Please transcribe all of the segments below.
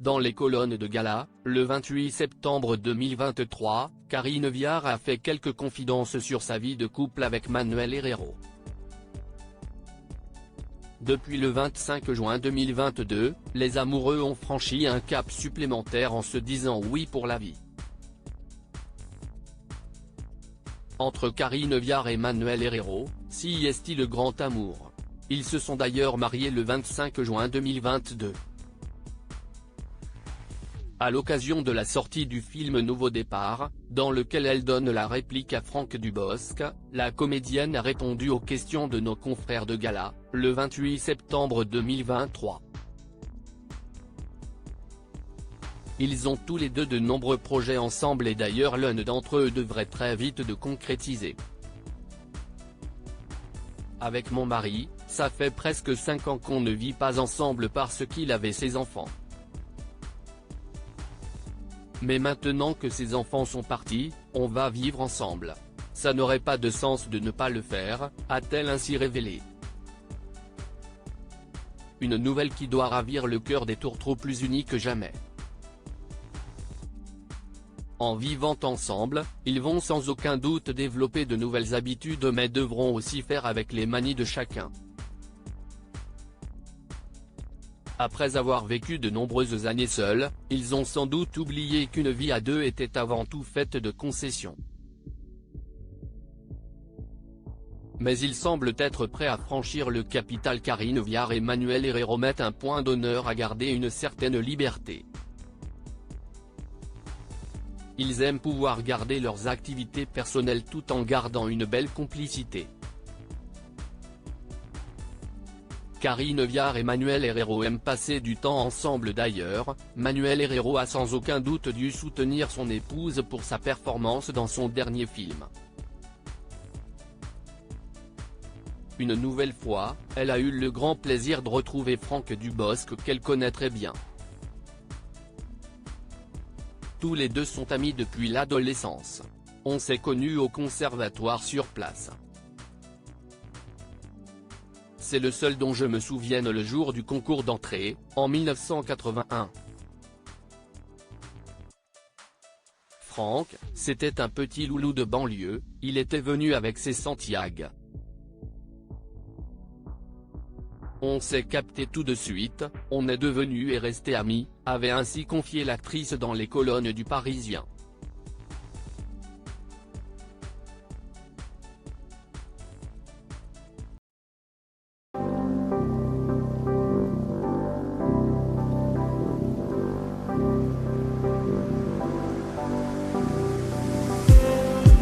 Dans les colonnes de gala, le 28 septembre 2023, Karine Viard a fait quelques confidences sur sa vie de couple avec Manuel Herrero. Depuis le 25 juin 2022, les amoureux ont franchi un cap supplémentaire en se disant oui pour la vie. Entre Karine Viard et Manuel Herrero, si est-il le grand amour. Ils se sont d'ailleurs mariés le 25 juin 2022. À l'occasion de la sortie du film Nouveau Départ, dans lequel elle donne la réplique à Franck Dubosc, la comédienne a répondu aux questions de nos confrères de gala, le 28 septembre 2023. Ils ont tous les deux de nombreux projets ensemble et d'ailleurs l'un d'entre eux devrait très vite de concrétiser. Avec mon mari, ça fait presque 5 ans qu'on ne vit pas ensemble parce qu'il avait ses enfants. Mais maintenant que ses enfants sont partis, on va vivre ensemble. Ça n'aurait pas de sens de ne pas le faire, a-t-elle ainsi révélé. Une nouvelle qui doit ravir le cœur des tourtereaux plus unis que jamais. En vivant ensemble, ils vont sans aucun doute développer de nouvelles habitudes mais devront aussi faire avec les manies de chacun. Après avoir vécu de nombreuses années seuls, ils ont sans doute oublié qu'une vie à deux était avant tout faite de concessions. Mais ils semblent être prêts à franchir le capital. Karine Viard et Manuel Herrero mettent un point d'honneur à garder une certaine liberté. Ils aiment pouvoir garder leurs activités personnelles tout en gardant une belle complicité. Karine Viard et Manuel Herrero aiment passer du temps ensemble d'ailleurs, Manuel Herrero a sans aucun doute dû soutenir son épouse pour sa performance dans son dernier film. Une nouvelle fois, elle a eu le grand plaisir de retrouver Franck Dubosc qu'elle connaît très bien. Tous les deux sont amis depuis l'adolescence. On s'est connus au conservatoire sur place. C'est le seul dont je me souvienne le jour du concours d'entrée, en 1981. Franck, c'était un petit loulou de banlieue, il était venu avec ses Santiago. On s'est capté tout de suite, on est devenus et restés amis, avait ainsi confié l'actrice dans les colonnes du Parisien.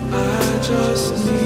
I just need